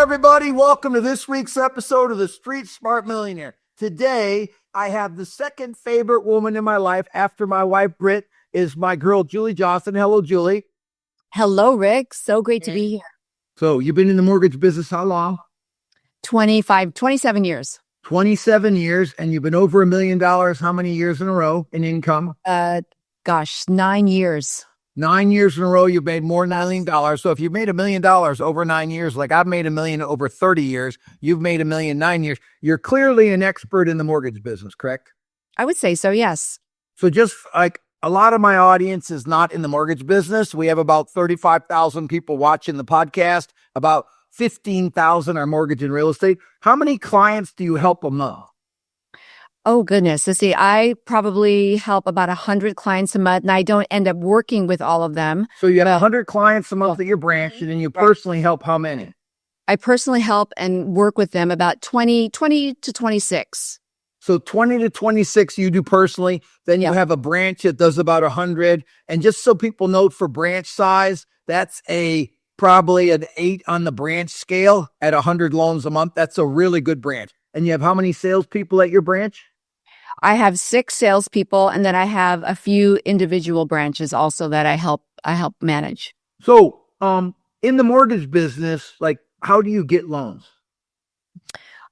everybody. Welcome to this week's episode of the Street Smart Millionaire. Today, I have the second favorite woman in my life after my wife, Britt, is my girl, Julie Johnson. Hello, Julie. Hello, Rick. So great to be here. So you've been in the mortgage business how long? 27 years. 27 years, and you've been over $1 million how many years in a row in income? 9 years. 9 years in a row, you've made more than $1 million. So if you've made $1 million over 9 years, like I've made $1 million over 30 years, you've made $1 million 9 years, you're clearly an expert in the mortgage business, correct? I would say so, yes. So just like a lot of my audience is not in the mortgage business. We have about 35,000 people watching the podcast. About 15,000 are mortgage and real estate. How many clients do you help them know? Oh, goodness. Let's see. I probably help about 100 clients a month, and I don't end up working with all of them. So you have 100 clients a month at your branch, and then you personally help how many? I personally help and work with them about 20 to 26. So 20 to 26 you do personally. Then you have a branch that does about 100. And just so people note, for branch size, that's probably an 8 on the branch scale at 100 loans a month. That's a really good branch. And you have how many salespeople at your branch? I have 6 salespeople, and then I have a few individual branches also that I help manage. So, in the mortgage business, like, how do you get loans?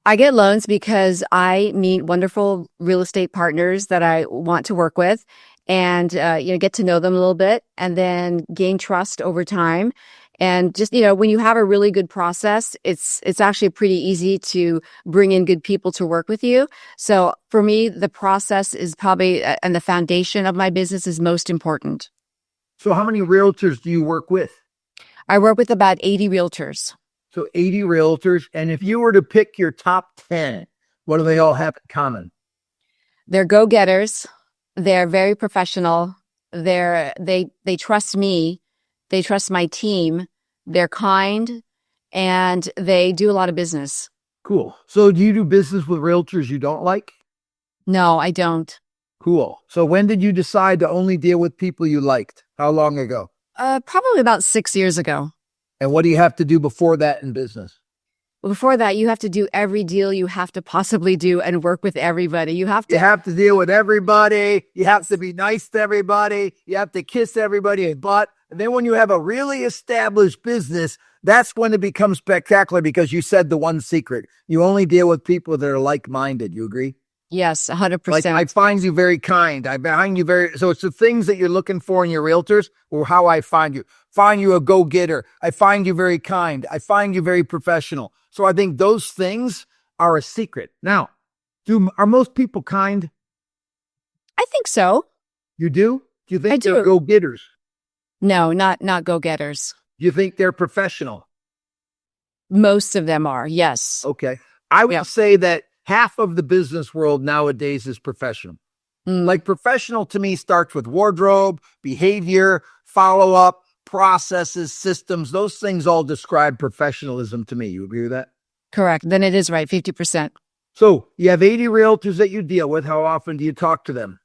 I get loans because I meet wonderful real estate partners that I want to work with, and get to know them a little bit, and then gain trust over time. And just, when you have a really good process, it's actually pretty easy to bring in good people to work with you. So for me, the process is probably, and the foundation of my business is most important. So how many realtors do you work with? I work with about 80 realtors. So 80 realtors. And if you were to pick your top 10, what do they all have in common? They're go-getters. They're very professional. They trust me. They trust my team. They're kind, and they do a lot of business. Cool. So do you do business with realtors you don't like? No, I don't. Cool. So when did you decide to only deal with people you liked? How long ago? Probably about 6 years ago. And what do you have to do before that in business? Well, before that, you have to do every deal you have to possibly do and work with everybody. You have to deal with everybody. You have to be nice to everybody. You have to kiss everybody butt. And then when you have a really established business, that's when it becomes spectacular, because you said the one secret. You only deal with people that are like-minded. You agree? Yes, 100%. Like, I find you very kind. So it's the things that you're looking for in your realtors, or how I find you. Find you a go-getter. I find you very kind. I find you very professional. So I think those things are a secret. Now, are most people kind? I think so. You do? Do you think I do. they're go-getters? No, not go-getters. Do you think they're professional? Most of them are, yes. Okay. I would say that half of the business world nowadays is professional. Like, professional to me starts with wardrobe, behavior, follow-up, processes, systems. Those things all describe professionalism to me. You agree with that? Correct. Then it is right, 50%. So you have 80 realtors that you deal with. How often do you talk to them?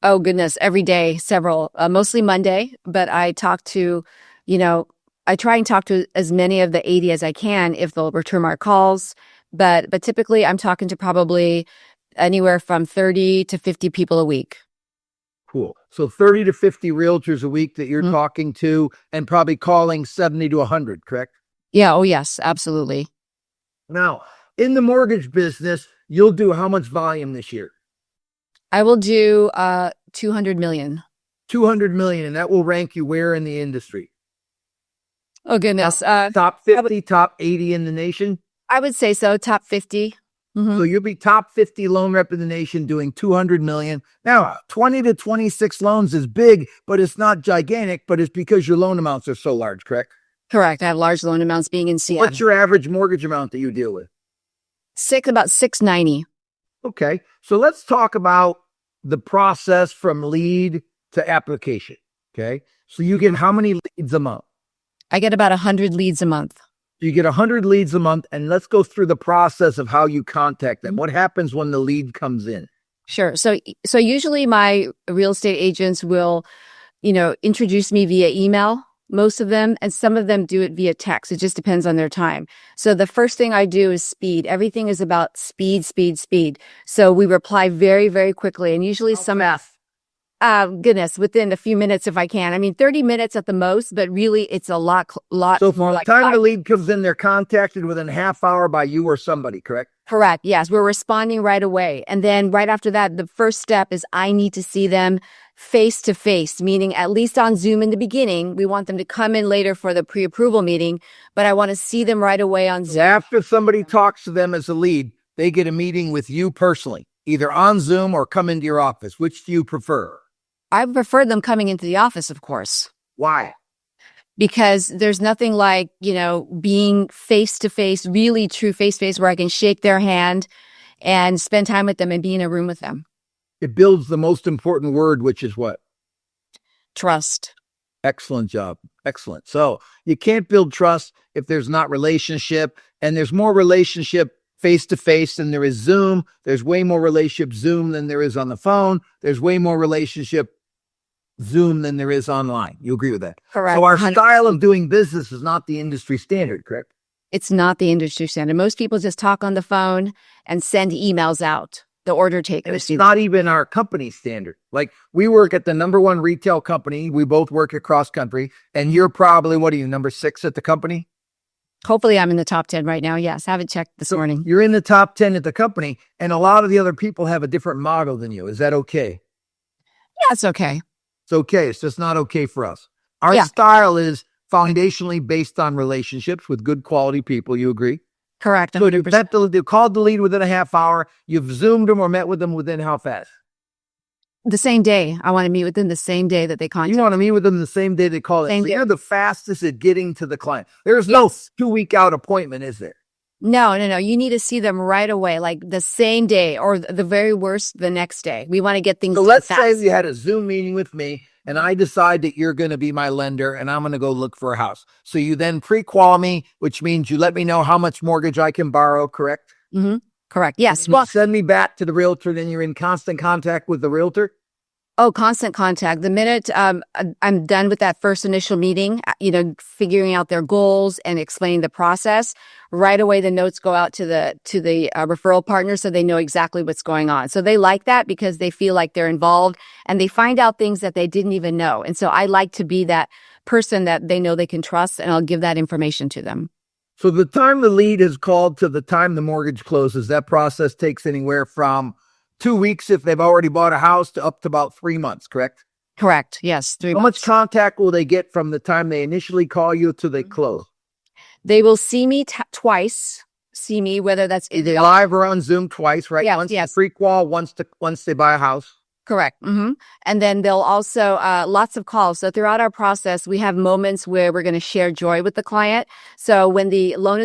Oh, goodness. Every day, several, mostly Monday. But I talk to, I try and talk to as many of the 80 as I can if they'll return my calls. But typically I'm talking to probably anywhere from 30 to 50 people a week. Cool. So 30 to 50 realtors a week that you're talking to, and probably calling 70 to 100, correct? Yeah. Oh, yes, absolutely. Now, in the mortgage business, you'll do how much volume this year? I will do 200 million. 200 million, and that will rank you where in the industry? Oh, goodness. Top 50, top 80 in the nation? I would say so, top 50. Mm-hmm. So you'll be top 50 loan rep in the nation doing 200 million. Now, 20 to 26 loans is big, but it's not gigantic, but it's because your loan amounts are so large, correct? Correct. I have large loan amounts being in Seattle. What's your average mortgage amount that you deal with? About $690. Okay. So let's talk about the process from lead to application. Okay. So you get how many leads a month? I get about 100 leads a month. You get 100 leads a month, and let's go through the process of how you contact them. What happens when the lead comes in? Sure. So usually my real estate agents will, introduce me via email. most of them, and some of them do it via text. It just depends on their time. So the first thing I do is speed. Everything is about speed, speed, speed. So we reply very, very quickly, and usually goodness, within a few minutes if I can. I mean, 30 minutes at the most, but really it's a lot So more from like the time the lead comes in, they're contacted within a half hour by you or somebody, correct? Correct. Yes. We're responding right away. And then right after that, the first step is I need to see them face to face, meaning at least on Zoom in the beginning. We want them to come in later for the pre-approval meeting, but I want to see them right away on Zoom. After somebody talks to them as a lead, they get a meeting with you personally, either on Zoom or come into your office. Which do you prefer? I prefer them coming into the office, of course. Why? Because there's nothing like, being face to face, really true face to face, where I can shake their hand and spend time with them and be in a room with them. It builds the most important word, which is what? Trust. Excellent job. Excellent. So you can't build trust if there's not relationship, and there's more relationship face to face than there is Zoom. There's way more relationship Zoom than there is on the phone. There's way more relationship Zoom than there is online. You agree with that? Correct. So our 100%. style of doing business is not the industry standard, correct? It's not the industry standard. Most people just talk on the phone and send emails out, the order And takers. it's not even our company standard. Like, we work at the number one retail company. We both work across country, and you're probably, what are you, number 6 at the company? Hopefully I'm in the top 10 right now. Yes. Haven't checked this morning. You're in the top 10 at the company, and a lot of the other people have a different model than you. Is that okay? Yeah, it's okay. It's okay. It's just not okay for us. Our Yeah. style is foundationally based on relationships with good quality people. You agree? Correct. So you 100%. called the lead within a half hour. You've Zoomed them or met with them within how fast? The same day. I want to meet with them the same day that they contact. You want to meet with them the same day they call it. Same So day. you're the fastest at getting to the client. There's no 2-week out appointment, is there? No. You need to see them right away, like the same day, or the very worst, the next day. We want to get things So let's fast. say you had a Zoom meeting with me, and I decide that you're going to be my lender, and I'm going to go look for a house. So you then pre-qual me, which means you let me know how much mortgage I can borrow, correct? Mm-hmm. Correct. Yes. You send me back to the realtor, then you're in constant contact with the realtor? Oh, constant contact. The minute I'm done with that first initial meeting, figuring out their goals and explaining the process, right away the notes go out to the referral partner, so they know exactly what's going on. So they like that because they feel like they're involved and they find out things that they didn't even know. And so I like to be that person that they know they can trust, and I'll give that information to them. So the time the lead is called to the time the mortgage closes, that process takes anywhere from 2 weeks if they've already bought a house to up to about 3 months, correct? Correct. Yes. 3 How months. much contact will they get from the time they initially call you to they close? They will see me twice. See me, whether that's Either live or on Zoom twice, right? Yes, Once yes. the pre-qual, once they buy a house. Correct. Mm-hmm. And then they'll also, lots of calls. So throughout our process, we have moments where we're going to share joy with the client. So when the loan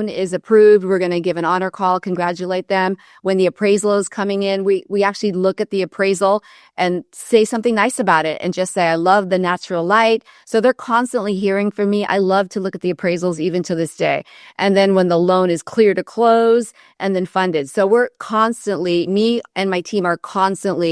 is approved, we're going to give an honor call, congratulate them. When the appraisal is coming in, we actually look at the appraisal and say something nice about it and just say, I love the natural light. So they're constantly hearing from me. I love to look at the appraisals even to this day. And then when the loan is clear to close and then funded. So we're constantly, me and my team are constantly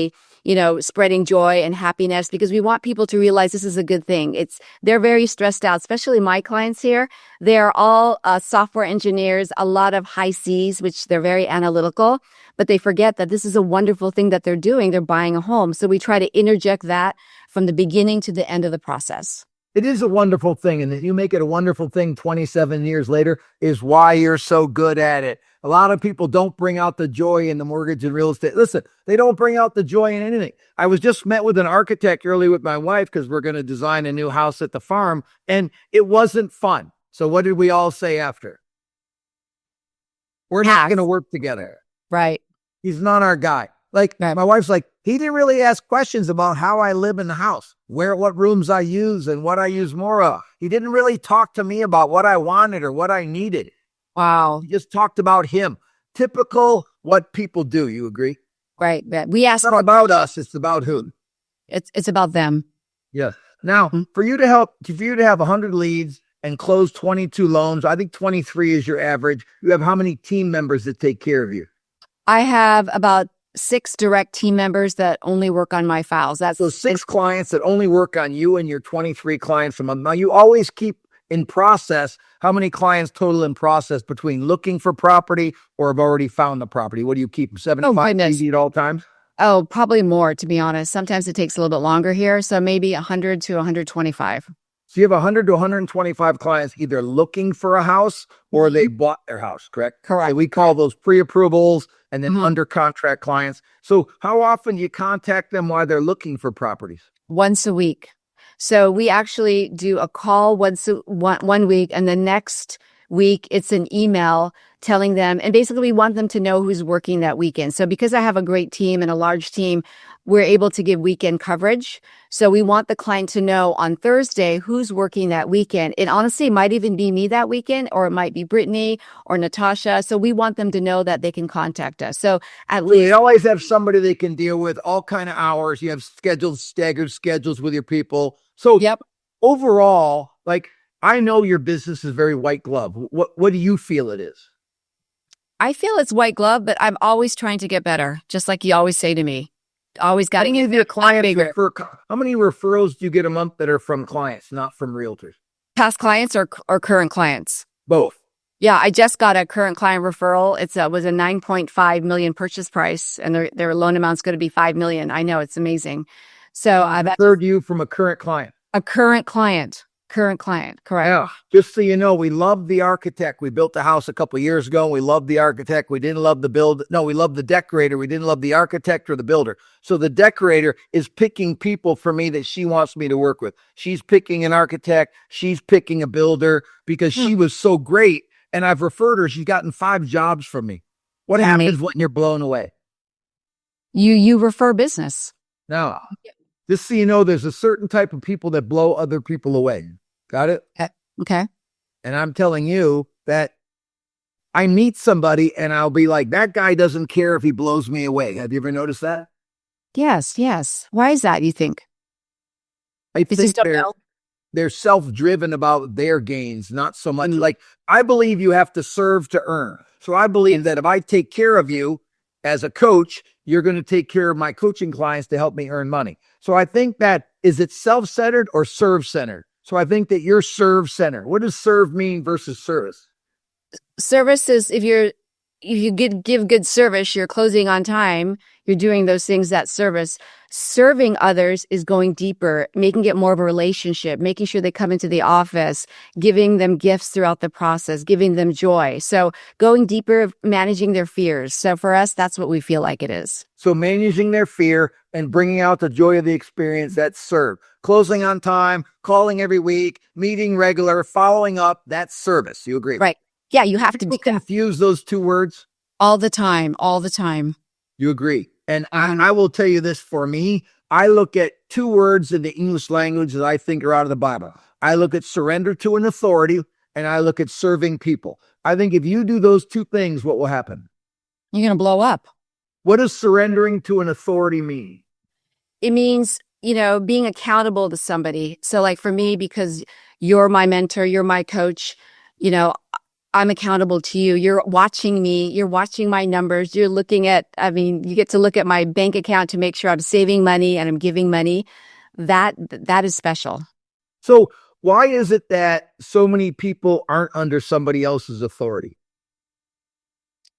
spreading joy and happiness, because we want people to realize this is a good thing. They're very stressed out, especially my clients here. They're all software engineers, a lot of high C's, which they're very analytical, but they forget that this is a wonderful thing that they're doing. They're buying a home. So we try to interject that from the beginning to the end of the process. It is a wonderful thing, and that you make it a wonderful thing 27 years later is why you're so good at it. A lot of people don't bring out the joy in the mortgage and real estate. Listen, they don't bring out the joy in anything. I was just met with an architect early with my wife because we're going to design a new house at the farm, and it wasn't fun. So what did we all say after? We're not going to work together. Right. He's not our guy. Like, my wife's like, he didn't really ask questions about how I live in the house, what rooms I use and what I use more of. He didn't really talk to me about what I wanted or what I needed. Wow. He just talked about him. Typical what people do. You agree? Right. We ask It's not about us. It's about who? It's about them. Yeah. Now, for you to have 100 leads and close 22 loans, I think 23 is your average. You have how many team members that take care of you? I have about 6 direct team members that only work on my files. That's So 6 clients that only work on you and your 23 clients a month. Now, you always keep in process how many clients total in process between looking for property or have already found the property. What do you keep? 75 easy at all times? Oh, probably more, to be honest. Sometimes it takes a little bit longer here. So maybe 100 to 125. So you have 100 to 125 clients either looking for a house or they bought their house, correct? Correct. So we call those pre-approvals and then under contract clients. So how often do you contact them while they're looking for properties? Once a week. So we actually do a call one week, and the next week it's an email telling them, and basically we want them to know who's working that weekend. So because I have a great team and a large team, we're able to give weekend coverage. So we want the client to know on Thursday who's working that weekend. It honestly might even be me that weekend, or it might be Brittany or Natasha. So we want them to know that they can contact us. So at least you always have somebody they can deal with, all kind of hours. You have staggered schedules with your people. So overall, like, I know your business is very white glove. What do you feel it is? I feel it's white glove, but I'm always trying to get better. Just like you always say to me, always got to get your clients refer. How many referrals do you get a month that are from clients, not from realtors? Past clients or current clients? Both. Yeah, I just got a current client referral. It was a 9.5 million purchase price, and their loan amount's going to be 5 million. I know, it's amazing. So I've heard you from a current client. A current client. Correct. Yeah. Just so you know, we love the architect. We built the house a couple of years ago. We loved the architect. We didn't love we loved the decorator. We didn't love the architect or the builder. So the decorator is picking people for me that she wants me to work with. She's picking an architect. She's picking a builder because she was so great. And I've referred her. She's gotten 5 jobs from me. What happens when you're blown away? You refer business. No. Just so you know, there's a certain type of people that blow other people away. Got it? Okay. And I'm telling you that I meet somebody and I'll be like, that guy doesn't care if he blows me away. Have you ever noticed that? Yes. Why is that, you think? I think they're self-driven about their gains, not so much. Like, I believe you have to serve to earn. So I believe that if I take care of you as a coach, you're going to take care of my coaching clients to help me earn money. So I think that, is it self-centered or serve-centered? So I think that you're serve-centered. What does serve mean versus service? Service is if you give good service, you're closing on time, you're doing those things that service. Serving others is going deeper, making it more of a relationship, making sure they come into the office, giving them gifts throughout the process, giving them joy. So going deeper, managing their fears. So for us, that's what we feel like it is. So managing their fear and bringing out the joy of the experience, that's serve. Closing on time, calling every week, meeting regular, following up, that's service. You agree? Right. Yeah, you have to do that. Confuse those two words? All the time. You agree. And I will tell you this, for me, I look at 2 words in the English language that I think are out of the Bible. I look at surrender to an authority and I look at serving people. I think if you do those 2 things, what will happen? You're going to blow up. What does surrendering to an authority mean? It means, being accountable to somebody. So like for me, because you're my mentor, you're my coach, I'm accountable to you. You're watching me. You're watching my numbers. You're looking at, you get to look at my bank account to make sure I'm saving money and I'm giving money. That is special. So why is it that so many people aren't under somebody else's authority?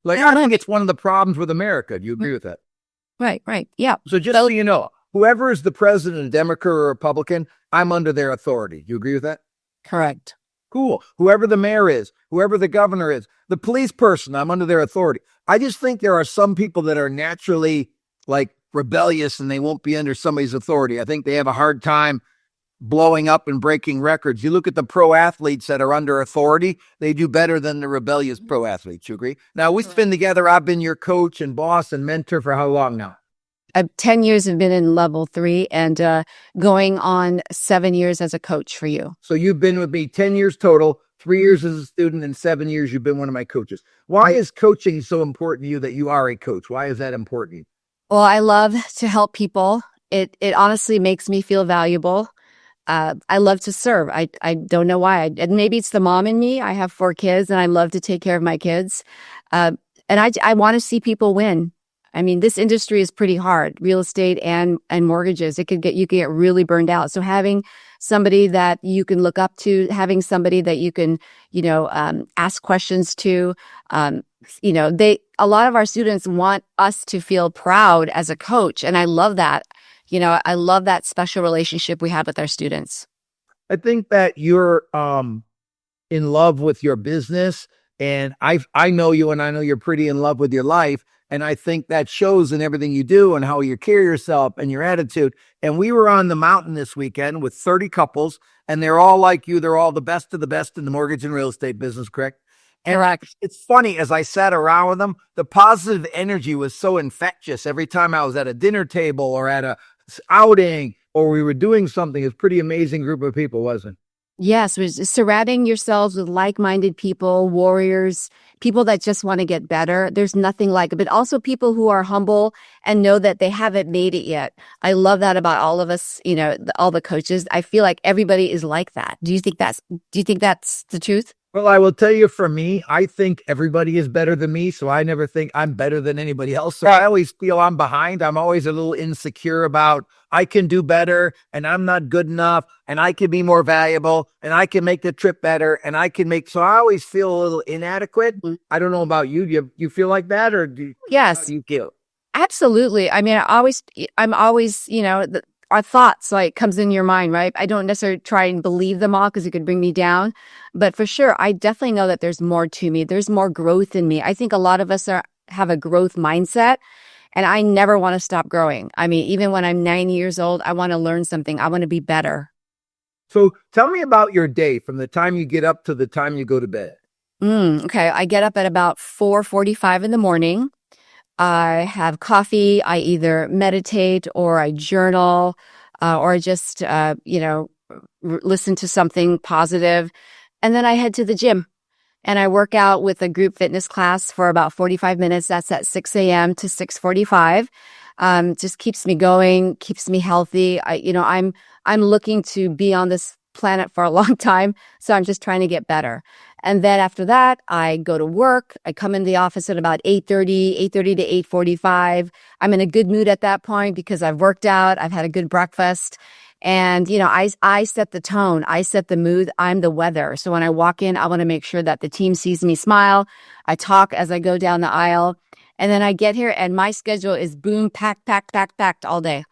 Like, I think it's one of the problems with America. Do you agree with that? Right. Yeah. So just so you know, whoever is the president, a Democrat or a Republican, I'm under their authority. You agree with that? Correct. Cool. Whoever the mayor is, whoever the governor is, the police person, I'm under their authority. I just think there are some people that are naturally like rebellious and they won't be under somebody's authority. I think they have a hard time blowing up and breaking records. You look at the pro athletes that are under authority, they do better than the rebellious pro athletes. You agree? Now, we've been together. I've been your coach and boss and mentor for how long now? 10 years have been in level 3 and going on 7 years as a coach for you. So you've been with me 10 years total, 3 years as a student, and 7 years you've been one of my coaches. Why is coaching so important to you that you are a coach? Why is that important to you? Well, I love to help people. It honestly makes me feel valuable. I love to serve. I don't know why. And maybe it's the mom in me. I have 4 kids and I love to take care of my kids. And I want to see people win. I mean, this industry is pretty hard, real estate and mortgages. You can get really burned out. So having somebody that you can look up to, having somebody that you can, ask questions to, a lot of our students want us to feel proud as a coach. And I love that. I love that special relationship we have with our students. I think that you're in love with your business, and I know you, and I know you're pretty in love with your life, and I think that shows in everything you do and how you carry yourself and your attitude. And we were on the mountain this weekend with 30 couples, and they're all like you. They're all the best of the best in the mortgage and real estate business, correct? And Correct. it's funny, as I sat around with them, the positive energy was so infectious. Every time I was at a dinner table or at a outing or we were doing something, it's a pretty amazing group of people, wasn't it? Yes, was surrounding yourselves with like-minded people, warriors, people that just want to get better. There's nothing like it, but also people who are humble and know that they haven't made it yet. I love that about all of us, all the coaches. I feel like everybody is like that. Do you think that's the truth? Well, I will tell you, for me, I think everybody is better than me, so I never think I'm better than anybody else. So I always feel I'm behind. I'm always a little insecure about I can do better and I'm not good enough and I can be more valuable and I can make the trip better and so I always feel a little inadequate. I don't know about you. Do you feel like that, or Yes. how do you feel? Absolutely. I mean, I'm always, our thoughts like comes in your mind, right? I don't necessarily try and believe them all because it could bring me down. But for sure, I definitely know that there's more to me. There's more growth in me. I think a lot of us have a growth mindset, and I never want to stop growing. I mean, even when I'm 90 years old, I want to learn something. I want to be better. So tell me about your day from the time you get up to the time you go to bed. Okay. I get up at about 4:45 in the morning. I have coffee. I either meditate or I journal, or I just, listen to something positive. And then I head to the gym and I work out with a group fitness class for about 45 minutes. That's at 6 a.m. to 6:45. Just keeps me going, keeps me healthy. I'm looking to be on this planet for a long time. So I'm just trying to get better. And then after that, I go to work. I come in the office at about 8:30 to 8:45. I'm in a good mood at that point because I've worked out. I've had a good breakfast. And, I set the tone. I set the mood. I'm the weather. So when I walk in, I want to make sure that the team sees me smile. I talk as I go down the aisle. And then I get here and my schedule is boom, packed all day.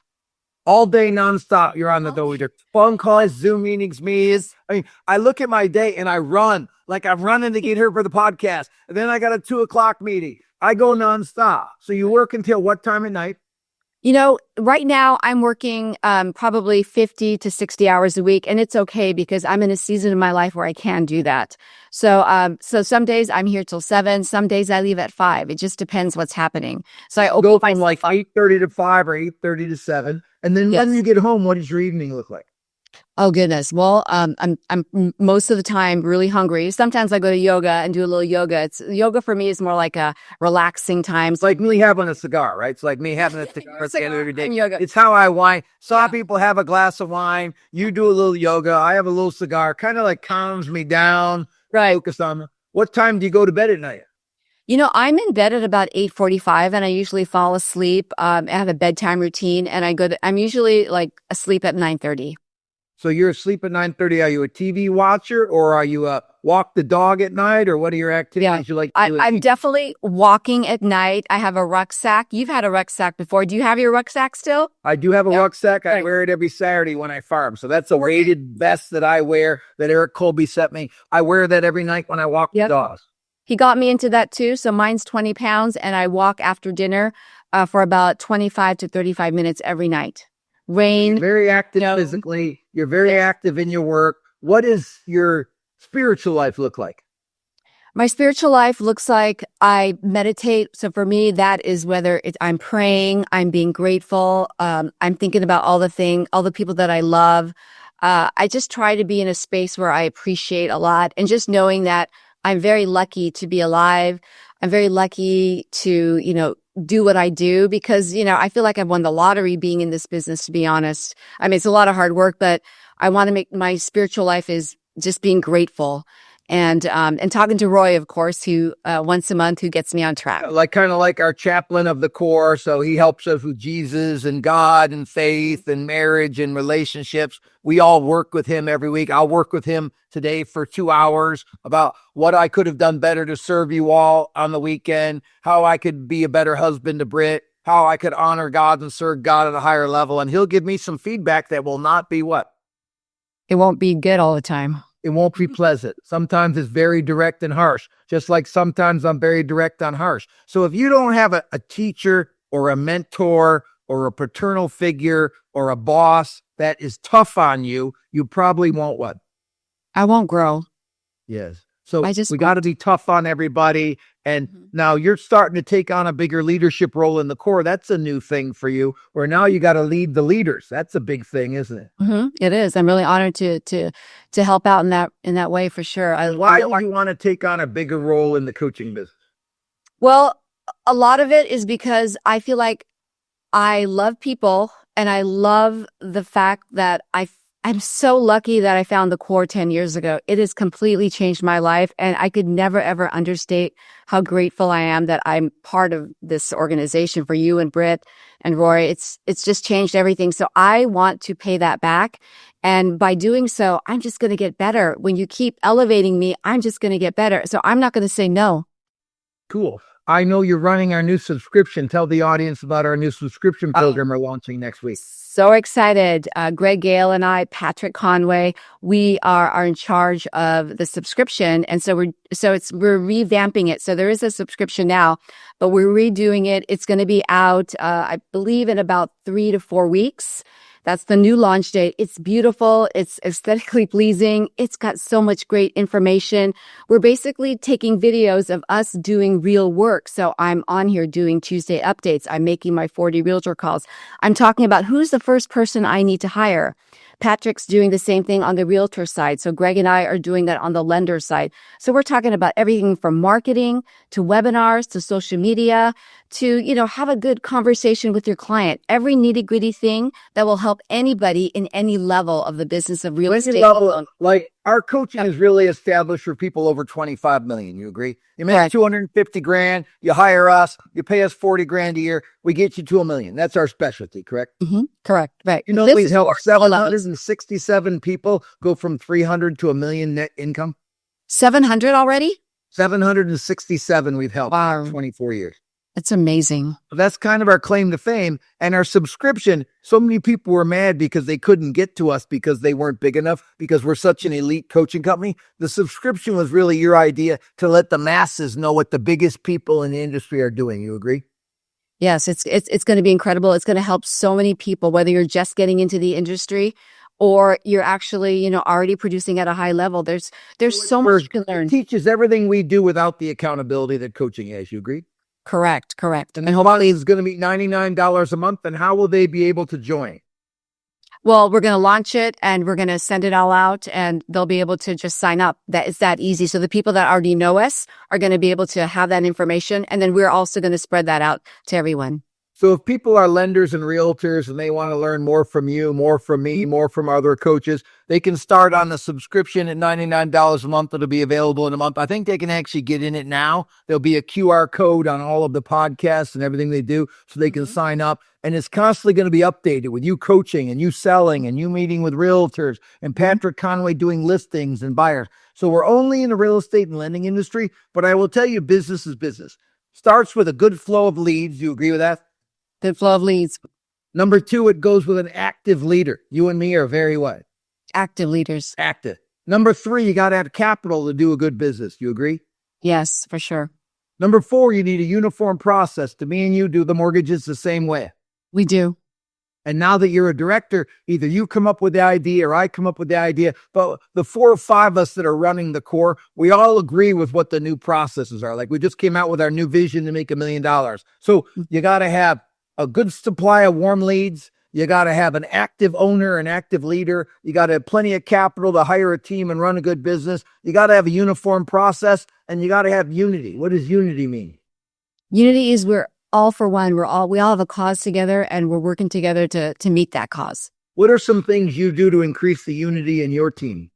All day nonstop, you're on the go with your phone calls, Zoom meetings, meetings. I mean, I look at my day and I run like I'm running to get here for the podcast. And then I got a 2:00 meeting. I go nonstop. So you work until what time at night? Right now I'm working probably 50 to 60 hours a week, and it's okay because I'm in a season of my life where I can do that. So some days I'm here till 7, some days I leave at 5. It just depends what's happening. So I Go from like 8:30 to 5 or 8:30 to 7. And then Yes. when you get home, what does your evening look like? Oh goodness. Well, I'm most of the time really hungry. Sometimes I go to yoga and do a little yoga. Yoga for me is more like a relaxing time. It's like me having a cigar, right? It's like me having a cigar at the end of every day. And yoga. It's how I wine. Some people have a glass of wine. You do a little yoga. I have a little cigar. Kind of like calms me down. Right. Focus on what time do you go to bed at night? I'm in bed at about 8:45 and I usually fall asleep. I have a bedtime routine and I'm usually like asleep at 9:30. So you're asleep at 9:30. Are you a TV watcher, or are you walk the dog at night, or what are your activities you like to do? I'm definitely walking at night. I have a rucksack. You've had a rucksack before. Do you have your rucksack still? I do have a rucksack. I wear it every Saturday when I farm. So that's a weighted vest that I wear that Eric Colby sent me. I wear that every night when I walk the dogs. He got me into that too. So mine's 20 pounds and I walk after dinner for about 25 to 35 minutes every night. Rain. You're very active physically. You're very active in your work. What does your spiritual life look like? My spiritual life looks like I meditate. So for me, that is whether I'm praying, I'm being grateful, I'm thinking about all the people that I love. I just try to be in a space where I appreciate a lot, and just knowing that I'm very lucky to be alive. I'm very lucky to, do what I do because, I feel like I've won the lottery being in this business, to be honest. I mean, it's a lot of hard work, but I want to make my spiritual life is just being grateful and talking to Roy, of course, who once a month who gets me on track. Like kind of like our chaplain of the core. So he helps us with Jesus and God and faith and marriage and relationships. We all work with him every week. I'll work with him today for 2 hours about what I could have done better to serve you all on the weekend, how I could be a better husband to Britt, how I could honor God and serve God at a higher level. And he'll give me some feedback that will not be what? It won't be good all the time. It won't be pleasant. Sometimes it's very direct and harsh, just like sometimes I'm very direct and harsh. So if you don't have a teacher or a mentor or a paternal figure or a boss that is tough on you, you probably won't what? I won't grow. Yes. So we got to be tough on everybody. And now you're starting to take on a bigger leadership role in the core. That's a new thing for you, where now you got to lead the leaders. That's a big thing, isn't it? It is. I'm really honored to help out in that way for sure. Why do you want to take on a bigger role in the coaching business? Well, a lot of it is because I feel like I love people, and I love the fact that I'm so lucky that I found the core 10 years ago. It has completely changed my life, and I could never, ever understate how grateful I am that I'm part of this organization for you and Britt and Roy. It's just changed everything. So I want to pay that back. And by doing so, I'm just going to get better. When you keep elevating me, I'm just going to get better. So I'm not going to say no. Cool. I know you're running our new subscription. Tell the audience about our new subscription program we're launching next week. So excited. Greg Gale and I, Patrick Conway, we are in charge of the subscription. And so we're revamping it. So there is a subscription now, but we're redoing it. It's going to be out, I believe, in about 3 to 4 weeks. That's the new launch date. It's beautiful. It's aesthetically pleasing. It's got so much great information. We're basically taking videos of us doing real work. So I'm on here doing Tuesday updates. I'm making my 40 realtor calls. I'm talking about who's the first person I need to hire. Patrick's doing the same thing on the realtor side. So Greg and I are doing that on the lender side. So we're talking about everything from marketing to webinars to social media to, have a good conversation with your client. Every nitty-gritty thing that will help anybody in any level of the business of real estate. Like our coaching is really established for people over 25 million. You agree? You make 250 grand, you hire us, you pay us 40 grand a year, we get you to $1 million. That's our specialty, correct? Correct. Right. We've helped 767 people go from 300 to $1 million net income. 700 already? 767 we've helped. Wow. 24 years. It's amazing. That's kind of our claim to fame. And our subscription, so many people were mad because they couldn't get to us because they weren't big enough, because we're such an elite coaching company. The subscription was really your idea to let the masses know what the biggest people in the industry are doing. You agree? Yes, it's going to be incredible. It's going to help so many people, whether you're just getting into the industry or you're actually, already producing at a high level. There's so much you can learn. It teaches everything we do without the accountability that coaching has. You agree? Correct. And hopefully it's going to be $99 a month. And how will they be able to join? Well, we're going to launch it and we're going to send it all out, and they'll be able to just sign up. It's that easy. So the people that already know us are going to be able to have that information. And then we're also going to spread that out to everyone. So if people are lenders and realtors and they want to learn more from you, more from me, more from other coaches, they can start on the subscription at $99 a month. It'll be available in a month. I think they can actually get in it now. There'll be a QR code on all of the podcasts and everything they do, so they can sign up. And it's constantly going to be updated with you coaching and you selling and you meeting with realtors and Patrick Conway doing listings and buyers. So we're only in the real estate and lending industry, but I will tell you, business is business. Starts with a good flow of leads. You agree with that? Good flow of leads. Number 2, it goes with an active leader. You and me are very what? Active leaders. Active. Number 3, you got to have capital to do a good business. You agree? Yes, for sure. Number 4, you need a uniform process. To me and you do the mortgages the same way. We do. And now that you're a director, either you come up with the idea or I come up with the idea, but the 4 or 5 of us that are running the core, we all agree with what the new processes are. Like we just came out with our new vision to make $1 million. So you got to have a good supply of warm leads. You got to have an active owner, an active leader. You got to have plenty of capital to hire a team and run a good business. You got to have a uniform process, and you got to have unity. What does unity mean? Unity is we're all for one. We all have a cause together, and we're working together to meet that cause. What are some things you do to increase the unity in your team?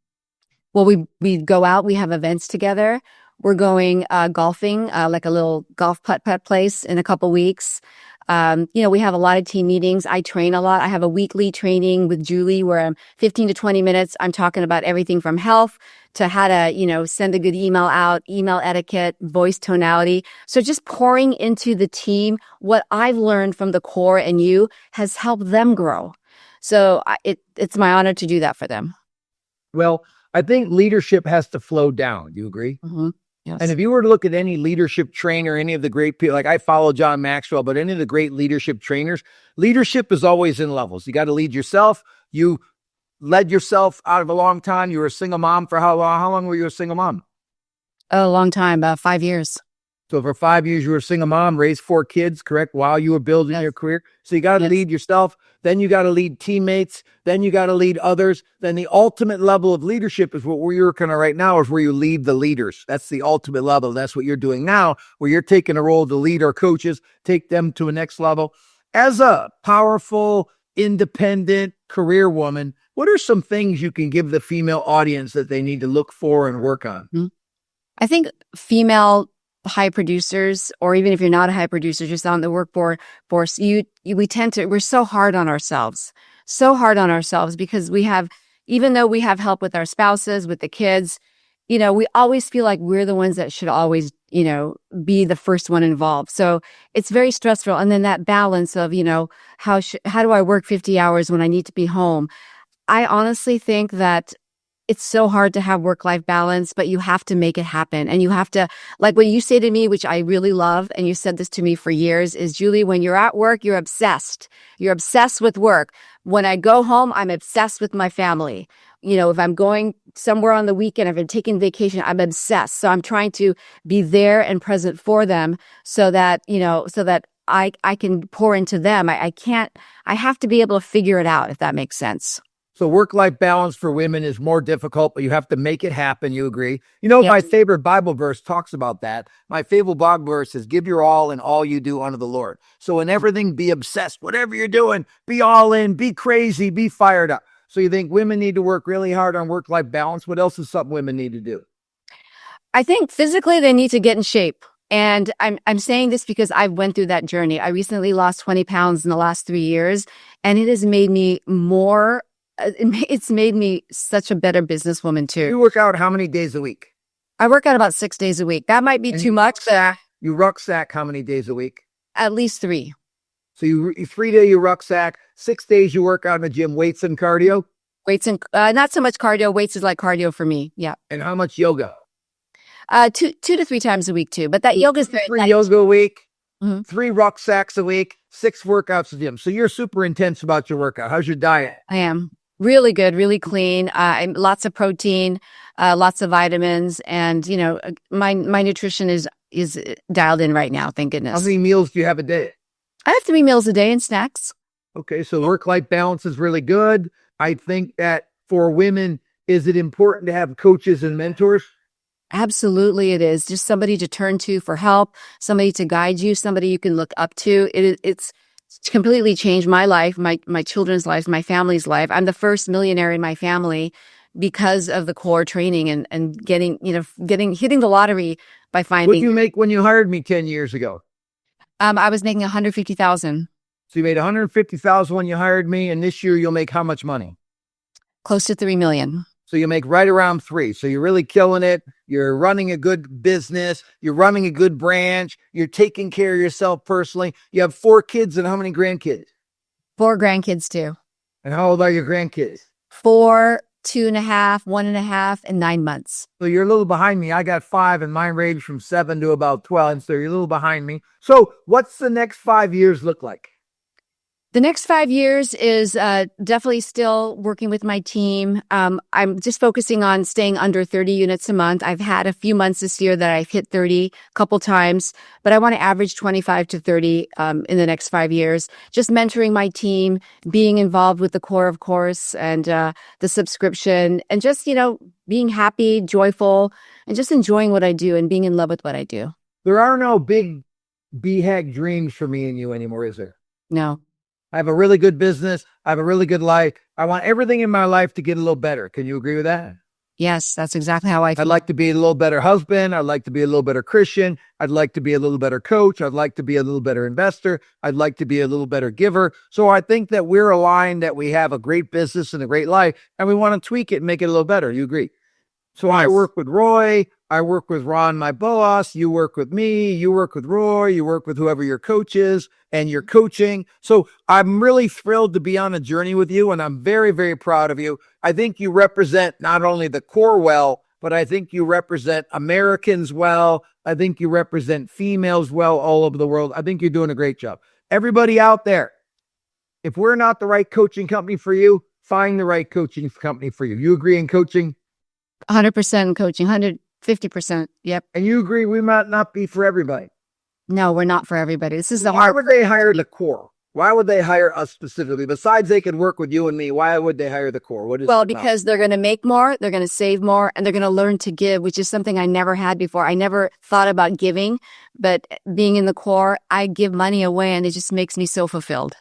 Well, we go out, we have events together. We're going golfing, like a little golf putt place in a couple weeks. We have a lot of team meetings. I train a lot. I have a weekly training with Julie where I'm 15 to 20 minutes. I'm talking about everything from health to how to, send a good email out, email etiquette, voice tonality. So just pouring into the team what I've learned from the core and you has helped them grow. So it's my honor to do that for them. Well, I think leadership has to flow down. Do you agree? Mm-hmm. Yes. And if you were to look at any leadership trainer, any of the great people, like I follow John Maxwell, but any of the great leadership trainers, leadership is always in levels. You got to lead yourself. You led yourself out of a long time. You were a single mom for how long? How long were you a single mom? A long time, about 5 years. So for 5 years, you were a single mom, raised 4 kids, correct? While you were building your career. So you got to lead yourself. Then you got to lead teammates. Then you got to lead others. Then the ultimate level of leadership is what we're working on right now, is where you lead the leaders. That's the ultimate level. That's what you're doing now, where you're taking a role to lead our coaches, take them to a next level. As a powerful, independent career woman, what are some things you can give the female audience that they need to look for and work on? Mm-hmm. I think female high producers, or even if you're not a high producer, just on the workforce, we're so hard on ourselves, because even though we have help with our spouses, with the kids, we always feel like we're the ones that should always, be the first one involved. So it's very stressful. And then that balance of, how do I work 50 hours when I need to be home? I honestly think that it's so hard to have work-life balance, but you have to make it happen. And you have to, like what you say to me, which I really love, and you said this to me for years, is Julie, when you're at work, you're obsessed. You're obsessed with work. When I go home, I'm obsessed with my family. If I'm going somewhere on the weekend, if I'm taking vacation, I'm obsessed. So I'm trying to be there and present for them so that I can pour into them. I have to be able to figure it out, if that makes sense. So work-life balance for women is more difficult, but you have to make it happen. You agree? My favorite Bible verse talks about that. My favorite Bible verse is, give your all in all you do unto the Lord. So in everything, be obsessed. Whatever you're doing, be all in, be crazy, be fired up. So you think women need to work really hard on work-life balance? What else is something women need to do? I think physically they need to get in shape. And I'm saying this because I went through that journey. I recently lost 20 pounds in the last 3 years, and it has made me it's made me such a better businesswoman too. You work out how many days a week? I work out about 6 days a week. That might be too much. You rucksack how many days a week? At least 3. So you 3 day you rucksack, 6 days you work out in the gym, weights and cardio? Weights and not so much cardio. Weights is like cardio for me. Yeah. And how much yoga? 2 to 3 times a week too. But that yoga is very 3 yoga a week, mm-hmm. 3 rucksacks a week, 6 workouts at the gym. So you're super intense about your workout. How's your diet? I am. Really good, really clean. Lots of protein, lots of vitamins, and my nutrition is dialed in right now. Thank goodness. How many meals do you have a day? I have 3 meals a day and snacks. Okay, so work-life balance is really good. I think that for women, is it important to have coaches and mentors? Absolutely, it is. Just somebody to turn to for help, somebody to guide you, somebody you can look up to. It's completely changed my life, my children's life, my family's life. I'm the first millionaire in my family because of the core training and hitting the lottery by finding. What did you make when you hired me 10 years ago? I was making $150,000. So you made $150,000 when you hired me, and this year you'll make how much money? Close to $3 million. So you make right around 3. So you're really killing it. You're running a good business. You're running a good branch. You're taking care of yourself personally. You have 4 kids, and how many grandkids? 4 grandkids too. And how old are your grandkids? 4, 2.5, 1.5, and 9 months. So you're a little behind me. I got 5, and mine range from 7 to about 12. So you're a little behind me. So what's the next 5 years look like? The next 5 years is definitely still working with my team. I'm just focusing on staying under 30 units a month. I've had a few months this year that I've hit 30 a couple times, but I want to average 25 to 30 in the next 5 years. Just mentoring my team, being involved with the core, of course, and the subscription, and just, being happy, joyful, and just enjoying what I do and being in love with what I do. There are no big BHAG dreams for me and you anymore, is there? No. I have a really good business. I have a really good life. I want everything in my life to get a little better. Can you agree with that? Yes, that's exactly how I feel. I'd like to be a little better husband. I'd like to be a little better Christian. I'd like to be a little better coach. I'd like to be a little better investor. I'd like to be a little better giver. So I think that we're aligned, that we have a great business and a great life, and we want to tweak it and make it a little better. You agree? So I work with Roy. I work with Ron, my boss. You work with me. You work with Roy. You work with whoever your coach is, and you're coaching. So I'm really thrilled to be on a journey with you, and I'm very, very proud of you. I think you represent not only the core well, but I think you represent Americans well. I think you represent females well all over the world. I think you're doing a great job. Everybody out there, if we're not the right coaching company for you, find the right coaching company for you. You agree in coaching? 100% coaching, 150%. Yep. And you agree we might not be for everybody. No, we're not for everybody. This is the Why hard. would they hire the core? Why would they hire us specifically? Besides they could work with you and me, why would they hire the core? What is Well, it about? because they're going to make more, they're going to save more, and they're going to learn to give, which is something I never had before. I never thought about giving, but being in the core, I give money away, and it just makes me so fulfilled.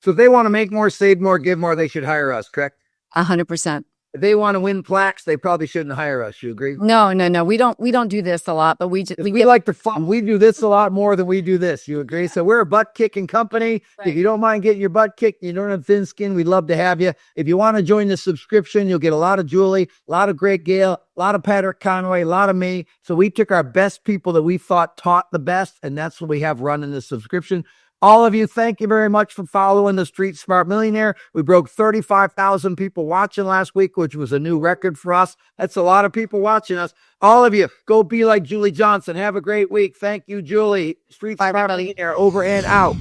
So if they want to make more, save more, give more, they should hire us, correct? 100%. If they want to win plaques, they probably shouldn't hire us. You agree? No. We don't do this a lot, but we We like to fun. We do this a lot more than we do this. You agree? So we're a butt kicking company. Right. If you don't mind getting your butt kicked, you don't have thin skin, we'd love to have you. If you want to join the subscription, you'll get a lot of Julie, a lot of Greg Gale, a lot of Patrick Conway, a lot of me. So we took our best people that we thought taught the best, and that's what we have running the subscription. All of you, thank you very much for following the Street Smart Millionaire. We broke 35,000 people watching last week, which was a new record for us. That's a lot of people watching us. All of you, go be like Julie Johnson. Have a great week. Thank you, Julie. Street Smart Millionaire over and out.